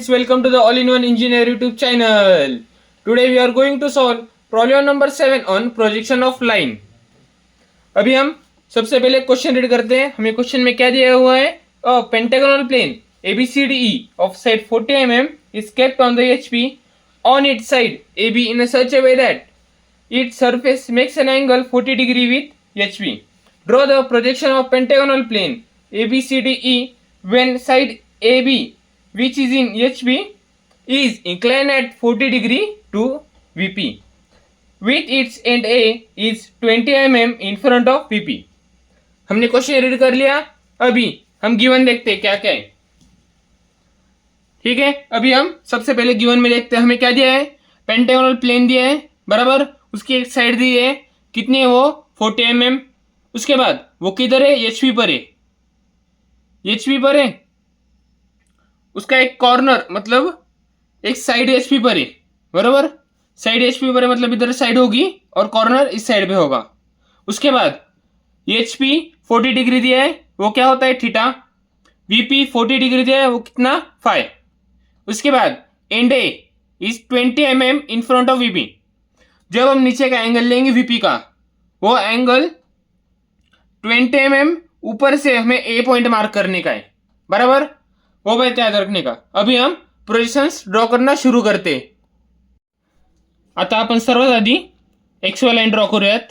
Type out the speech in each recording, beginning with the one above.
friends, welcome to the All-in-One Engineer YouTube channel. Today we are going to solve problem number 7 on projection of line. अभी हम सबसे पहले question read करते हैं. हमें question में क्या दिया हुआ है? A pentagonal plane ABCDE of side 40 mm is kept on the HP on its side AB in such a way that its surface makes an angle 40 degree with HP. Draw the projection of pentagonal plane ABCDE when side AB, which is in HP, is inclined at 40 degree to VP, with its end A is 20 mm in front of VP. हमने question read कर लिया. अभी हम given देखते हैं क्या क्या है. ठीक है, अभी हम सबसे पहले गिवन में देखते हैं हमें क्या दिया है. पेंटागोनल प्लेन दिया है, बराबर. उसकी एक साइड दी है, कितनी है वो? 40 mm. उसके बाद वो किधर है? एचपी पर है. एचपी पर है. उसका एक कॉर्नर मतलब एक साइड एचपी पर है, बराबर. साइड एचपी पर है मतलब इधर साइड होगी और कॉर्नर इस साइड पे होगा. उसके बाद एचपी 40 डिग्री दिया है, वो क्या होता है? थीटा. वीपी 40 डिग्री दिया है, वो कितना? फाई. उसके बाद and A is 20 mm in front of VP. जब हम नीचे का एंगल लेंगे वीपी का, वो एंगल 20 mm ऊपर से हमें ए पॉइंट मार्क करने का है, बराबर. वो बात याद रखने का. अभी हम प्रोजेक्शन्स ड्रॉ करना सुरू करते. आता आपण सर्वात आधी एक्सवाय लाईन ड्रॉ करूयात.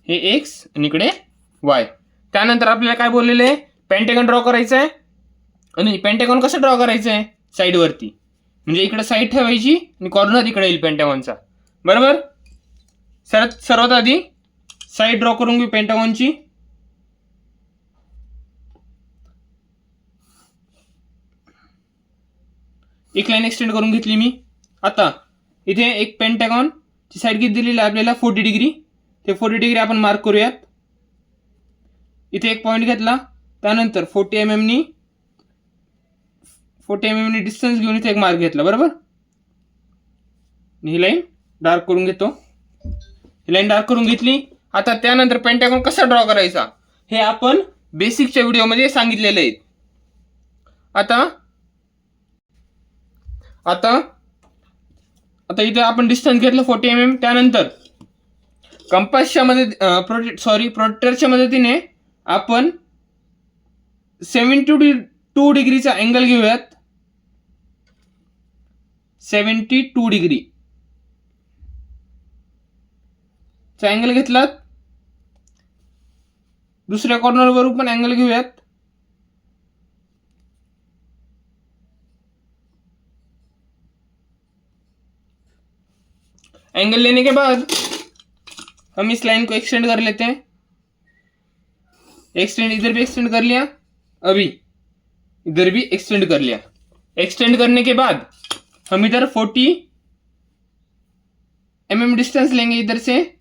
हे एक्स आणि इकडे वाय. त्यानंतर आपल्याला काय बोललेलं आहे? पेंटागॉन ड्रॉ करायचं आहे. आणि पेंटागॉन कसं ड्रॉ करायचं आहे? साईडवरती, म्हणजे इकडे साईड ठेवायची आणि कॉर्नर इकडे येईल पेंटागॉनचा, बरोबर. सर्वात आधी साईड ड्रॉ करून घेऊ पेंटागॉनची. एक लाईन एक्सटेंड करून घेतली मी. आता इथे एक पेंटागॉनची साईड किती दिलेली आहे आपल्याला? 40 डिग्री. ते 40 डिग्री आपण मार्क करूयात. इथे एक पॉईंट घेतला, त्यानंतर 40 mm नी डिस्टन्स घेऊन इथे एक मार्क घेतला, बरोबर. ही लाईन डार्क करून घेतो. ही लाईन डार्क करून घेतली. आता त्यानंतर पेंटागॉन कसा ड्रॉ करायचा हे आपण बेसिकच्या व्हिडिओमध्ये सांगितलेलं आहे. आता इथे आपण डिस्टन्स घेतलं 40 mm. त्यानंतर कंपासच्या प्रोट्रॅक्टरच्या मदतीने आपण 72 डिग्रीचा अँगल घेऊयात. 72 डिग्रीचा अँगल घेतलात. दुसऱ्या कॉर्नरवर पण अँगल घेऊयात. एंगल लेने के बाद हम इस लाइन को एक्सटेंड कर लेते हैं. एक्सटेंड इधर भी एक्सटेंड कर लिया, अभी इधर भी एक्सटेंड कर लिया. एक्सटेंड करने के बाद हम इधर 40 mm डिस्टेंस लेंगे इधर से.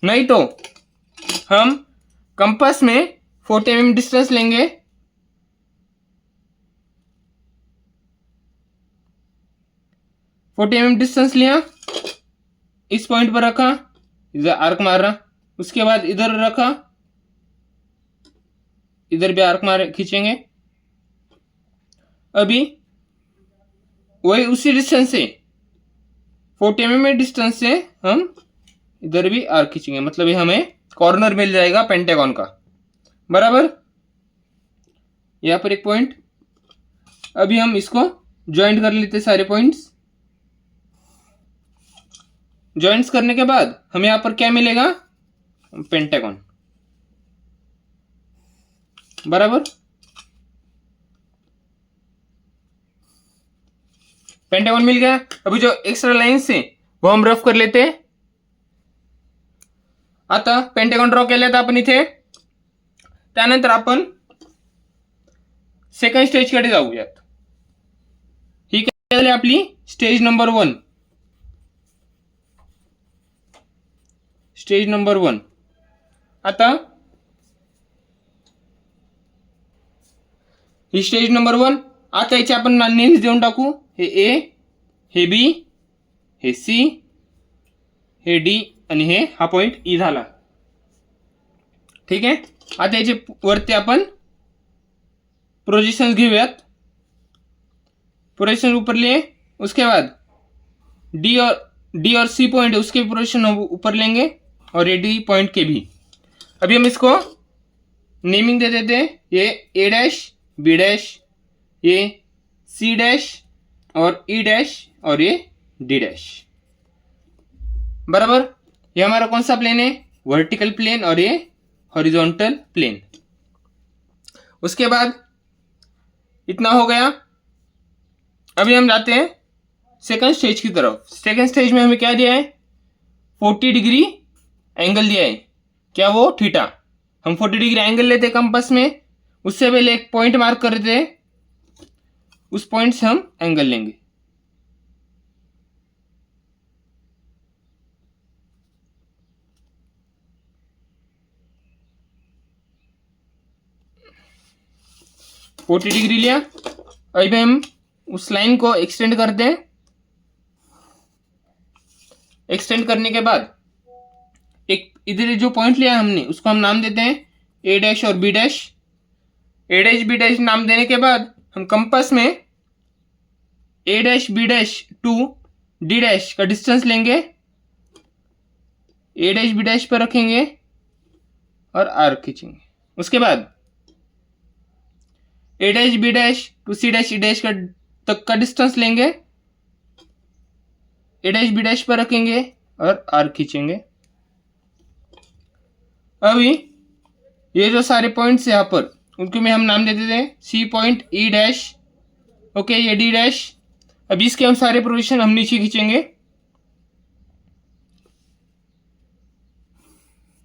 नहीं तो हम कंपास में 40 mm डिस्टेंस लेंगे. डिस्टेंस लिया, इस पॉइंट पर रखा, इधर आर्क मारा. उसके बाद इधर रखा, इधर भी आर्क मार खींचेंगे. अभी वही उसी डिस्टेंस से 40 mm डिस्टेंस से हम इधर भी आर्क खींचेंगे, मतलब ये हमें कॉर्नर मिल जाएगा पेंटागॉन का, बराबर. यहां पर एक पॉइंट. अभी हम इसको ज्वाइंट कर लेते सारे पॉइंट्स. ज्वाइंट्स करने के बाद हमें यहां पर क्या मिलेगा? पेंटागॉन, बराबर. पेंटागॉन मिल गया. अभी जो एक्स्ट्रा लाइन्स है वो हम रफ कर लेते हैं. आता पेंटागॉन ड्रॉ केले आपण इथे. त्यानंतर आपण सेकंड स्टेजकडे जाऊयात. ही काय झाली आपली स्टेज नंबर 1. Stage number 1. आता ही स्टेज नंबर 1. आता याचे आपण नेम्स देऊन टाकू. हे ए, हे बी, हे सी, हे डी आणि हे हा पॉइंट ई झाला. ठीक आहे. आता याचे वरती आपण प्रोजेक्शन घेऊयात. प्रोजेक्शन ऊपर लिए, उसके बाद डी और सी पॉइंट उसके प्रोजेक्शन ऊपर लेंगे और ये डी पॉइंट के भी. अभी हम इसको नेमिंग दे देते हैं. ये ए डैश, बी डैश, ये सी डैश और ई डैश और ये डी डैश. बराबर. ये हमारा कौन सा प्लेन है? वर्टिकल प्लेन और ये हॉरिजॉन्टल प्लेन. उसके बाद इतना हो गया. अभी हम जाते हैं सेकंड स्टेज की तरफ. सेकंड स्टेज में हमें क्या दिया है? 40 डिग्री एंगल दिया है. क्या वो? थीटा. हम 40 डिग्री एंगल लेते हैं कंपास में. उससे पहले एक पॉइंट मार्क कर देते हैं. उस पॉइंट से हम एंगल लेंगे. फोर्टी डिग्री लिया. अभी हम उस लाइन को एक्सटेंड करते हैं. एक्सटेंड करने के बाद एक इधर जो पॉइंट लिया हमने उसको हम नाम देते हैं ए डैश और B dash. A dash B dash नाम देने के बाद हम कंपास में A dash B dash to D dash का डिस्टेंस लेंगे. ए डैश बी डैश पर रखेंगे और आर्क खींचेंगे. उसके बाद A dash B dash to C dash E dash का तक का डिस्टेंस लेंगे. ए डैश बी डैश पर रखेंगे और आर्क खींचेंगे. अभी ये जो सारे पॉइंट्स यहाँ पर उनको में हम नाम देते थे C point, E dash, okay, ये डी डैश. अभी इसके हम सारे प्रोजेक्शन हम नीचे खींचेंगे.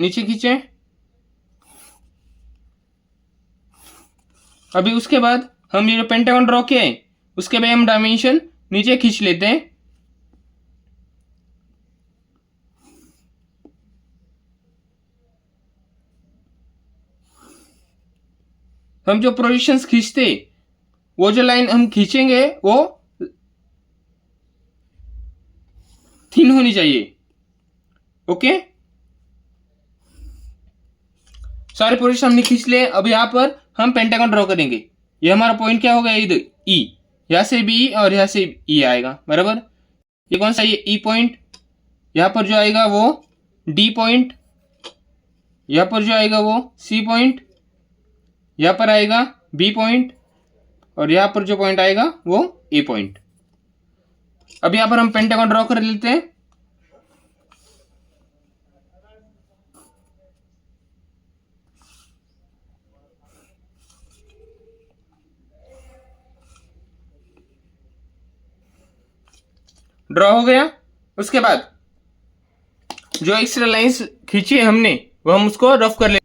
नीचे खींचे. अभी उसके बाद हम ये जो पेंटागन ड्रॉ किया है उसके बाद हम डायमेंशन नीचे खींच लेते हैं. हम जो प्रोजेक्शंस खींचते वो जो लाइन हम खींचेंगे वो थिन होनी चाहिए. ओके. सारे प्रोजेक्शन हमने खींच लिए. अब यहाँ पर हम पेंटागन ड्रॉ करेंगे. ये हमारा पॉइंट क्या होगा? इधर ई. यहाँ से बी और यहाँ से ई आएगा. बराबर. ये कौन सा? ये ई पॉइंट. यहाँ पर जो आएगा वो डी पॉइंट. यहाँ पर जो आएगा वो सी पॉइंट. यहाँ पर आएगा बी पॉइंट और यहाँ पर जो पॉइंट आएगा वो ए पॉइंट. अब यहाँ पर हम पेंटागन ड्रॉ कर लेते हैं. ड्रॉ हो गया. उसके बाद जो एक्स्ट्रा लाइंस खींची है हमने वो हम उसको रफ कर ले.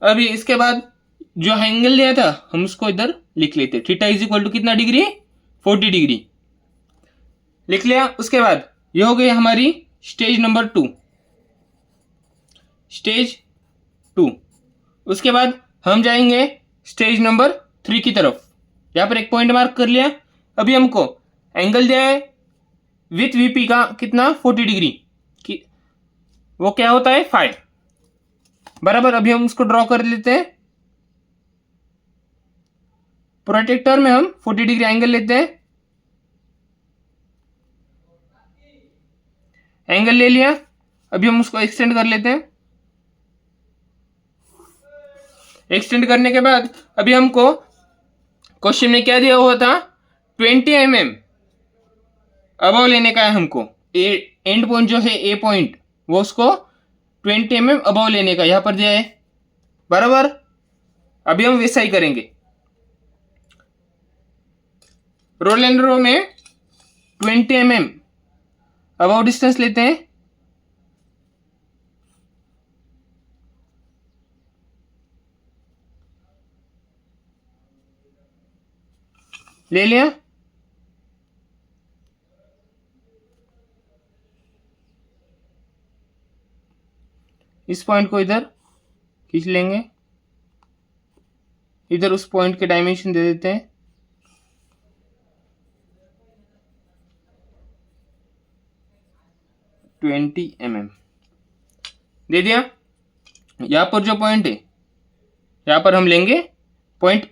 अभी इसके बाद जो एंगल लिया था हम उसको इधर लिख लेते. थीटा इज इक्वल टू कितना डिग्री? 40 डिग्री लिख लिया. उसके बाद ये हो गई हमारी स्टेज नंबर 2. स्टेज 2. उसके बाद हम जाएंगे स्टेज नंबर 3 की तरफ. यहाँ पर एक पॉइंट मार्क कर लिया. अभी हमको एंगल दिया है विथ वीपी का कितना? 40 डिग्री की. वो क्या होता है? 5. बराबर. अभी हम उसको ड्रॉ कर लेते हैं. प्रोटेक्टर में हम 40 डिग्री एंगल लेते हैं. एंगल ले लिया. अभी हम उसको एक्सटेंड कर लेते हैं. एक्सटेंड करने के बाद अभी हमको क्वेश्चन में क्या दिया हुआ था? 20 mm अबव लेने का है हमको. एंड पॉइंट जो है ए पॉइंट वो उसको 20 mm अबव लेने का यहाँ पर दिया है. बराबर. अभी हम वैसा ही करेंगे. रोल एंड रो में 20 mm अबव डिस्टेंस लेते हैं. ले लिया। इस पॉइंट को इधर खींच लेंगे, इधर उस पॉइंट के डायमेंशन दे देते हैं 20 mm दे दिया। यहां पर जो पॉइंट है, यहां पर हम लेंगे पॉइंट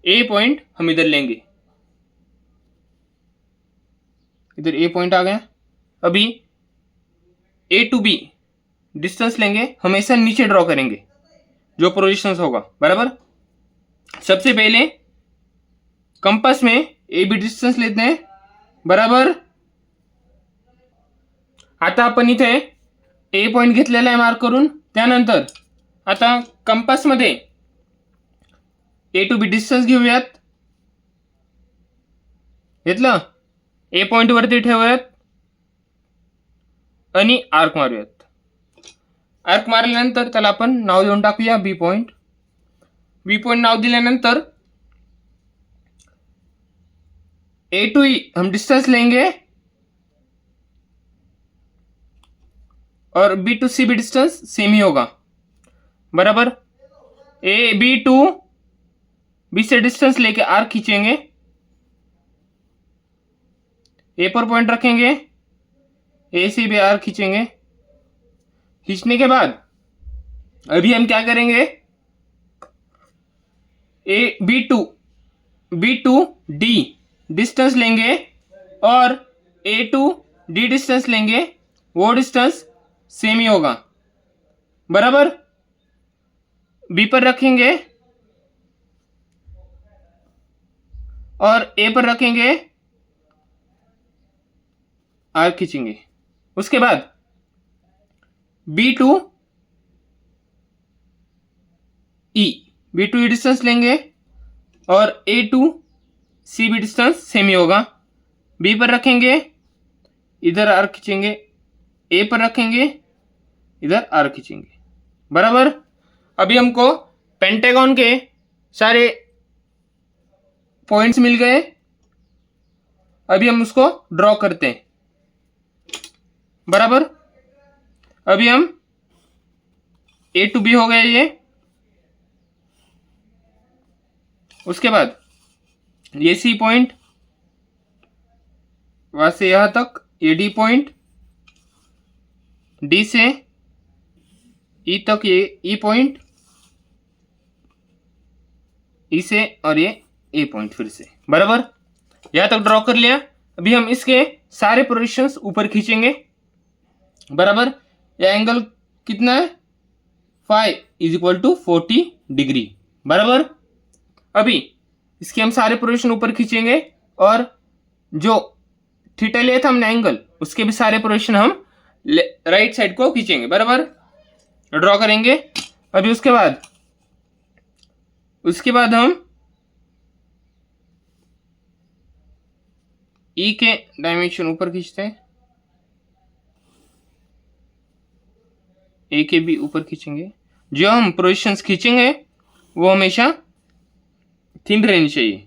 ए पॉइंट हम इधर लेंगे, इधर ए पॉइंट आ गया। अभी ए टू बी डिस्टेंस लेंगे, हमेशा नीचे ड्रॉ करेंगे जो पोजीशन होगा, बराबर। सबसे पहले कंपास में ए बी डिस्टन्स लेते हैं, बराबर। आता आपण इथे ए पॉइंट घेतलेला आहे मार्क करून। त्यानंतर आता कंपास मध्ये ए टू बी डिस्टन्स घेऊयात, घेतलं। ए पॉइंट वरती ठेवूयात आणि आर्क मारूयात। आर्क मारल्यानंतर त्याला आपण नाव देऊन टाकूया बी पॉइंट। बी पॉइंट नाव दिल्यानंतर ए टू ई हम डिस्टेंस लेंगे और बी टू सी भी डिस्टेंस सेम ही होगा, बराबर। ए बी टू बी से डिस्टेंस लेके आर्क खींचेंगे, ए पर पॉइंट रखेंगे, ए से भी आर्क खींचेंगे। खींचने के बाद अभी हम क्या करेंगे, A B to D distance लेंगे और ए टू डी डिस्टेंस लेंगे, वो डिस्टेंस सेम ही होगा, बराबर। बी पर रखेंगे और ए पर रखेंगे, आर्क खींचेंगे। उसके बाद बी टू ई डिस्टेंस लेंगे और A to C B distance same ही होगा। बी पर रखेंगे, इधर आर्क खींचेंगे, ए पर रखेंगे, इधर आर्क खींचेंगे, बराबर। अभी हमको पेंटागन के सारे पॉइंट्स मिल गए। अभी हम उसको ड्रॉ करते हैं, बराबर। अभी हम ए टू बी हो गया ये। उसके बाद ये सी पॉइंट, वहां से यहां तक ये डी पॉइंट, डी से ई तक ये ई पॉइंट, ई से और ये ए पॉइंट फिर से, बराबर। यहां तक ड्रॉ कर लिया। अभी हम इसके सारे पोजीशंस ऊपर खींचेंगे, बराबर। यह एंगल कितना है, phi is equal to 40 degree, बराबर। अभी इसके हम सारे पोजीशन ऊपर खींचेंगे और जो थीटा लिया था हमने एंगल, उसके भी सारे पोजीशन हम राइट साइड को खींचेंगे, बराबर। ड्रॉ करेंगे। अभी उसके बाद हम ई के डायमेंशन ऊपर खींचते हैं, ए के भी ऊपर खींचेंगे। जो हम पोजीशंस खींचेंगे वो हमेशा थिन रहनी चाहिए,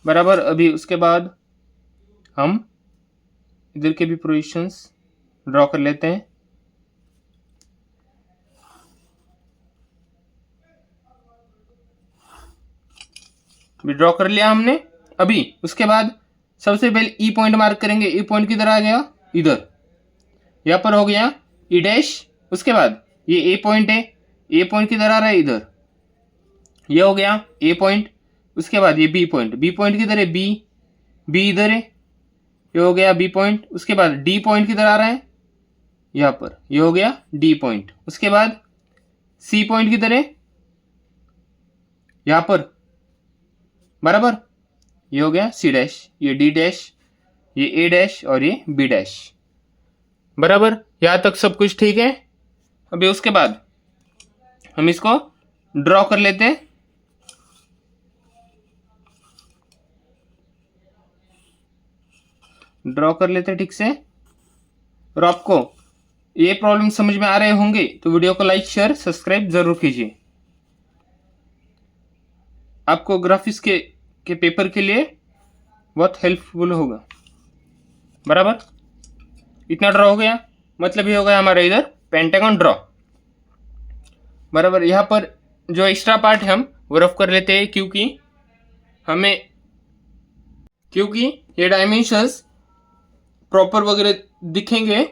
बराबर। अभी उसके बाद हम इधर के भी पोजीशंस ड्रॉ कर लेते हैं। भी ड्रॉ कर लिया हमने। अभी उसके बाद सबसे पहले ई पॉइंट मार्क करेंगे। ई पॉइंट किधर आ गया, इधर, यहां पर हो गया ई डैश। उसके बाद ये ए पॉइंट है, ए पॉइंट किधर आ रहा है, इधर, ये हो गया ए पॉइंट। उसके बाद ये बी पॉइंट, बी पॉइंट किधर है, बी इधर है, ये हो गया बी पॉइंट। उसके बाद डी पॉइंट किधर आ रहा है, यहां पर, ये हो गया डी पॉइंट। उसके बाद सी पॉइंट किधर है, यहां पर, बराबर। ये हो गया सी डैश, ये डी डैश, ये ए डैश और ये बी डैश, बराबर। यहां तक सब कुछ ठीक है। अभी उसके बाद हम इसको ड्रॉ कर लेते हैं। ड्रॉ कर लेते हैं ठीक से। और आपको ये प्रॉब्लम समझ में आ रहे होंगे तो वीडियो को लाइक शेयर सब्सक्राइब जरूर कीजिए। आपको ग्राफिक्स के पेपर के लिए बहुत हेल्पफुल होगा। बराबर, इतना ड्रॉ हो गया, मतलब ये हो गया हमारा इधर पेंटागन ड्रॉ। बराबर, यहाँ पर जो एक्स्ट्रा पार्ट है हम वो रफ कर लेते हैं, क्योंकि ये डायमेंशंस प्रॉपर वगैरह दिखेंगे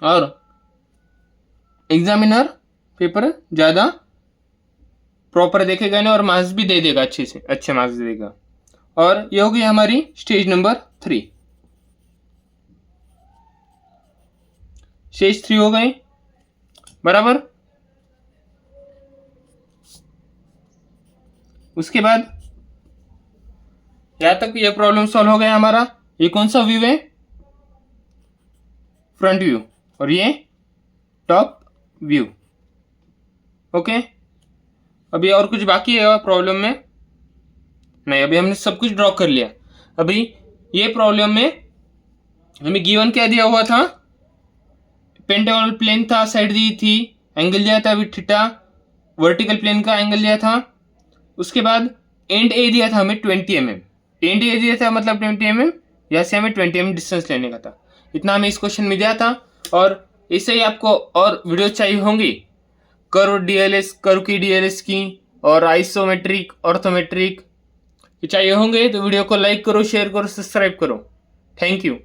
और एग्जामिनर पेपर ज़्यादा प्रॉपर देखेगा नहीं और मार्क्स भी दे देगा, अच्छे मार्क्स दे देगा। और ये हो गई हमारी स्टेज नंबर 3। स्टेज 3 हो गई। बराबर, उसके बाद यहाँ तक ये प्रॉब्लम सॉल्व हो गया हमारा। ये कौन सा व्यू है? फ्रंट व्यू, और ये टॉप व्यू। ओके, अभी और कुछ बाकी है प्रॉब्लम में? नहीं, अभी हमने सब कुछ ड्रॉ कर लिया। अभी ये प्रॉब्लम में हमें गिवन क्या दिया हुआ था? पेंटागोनल प्लेन था, साइड दी थी, एंगल दिया था विद थीटा, वर्टिकल प्लेन का एंगल दिया था। उसके बाद एंड ए दिया था हमें 20 mm। एंड ए दिया था मतलब 20 mm, यहाँ से हमें 20 mm डिस्टेंस लेने का था। इतना हमें इस क्वेश्चन में दिया था। और इससे ही आपको और वीडियो चाहिए होंगी कर्व डीएलएस, कर्व की डीएलएस की, और आइसोमेट्रिक, ऑर्थोमेट्रिक चाहिए होंगे तो वीडियो को लाइक करो, शेयर करो, सब्सक्राइब करो। Thank you.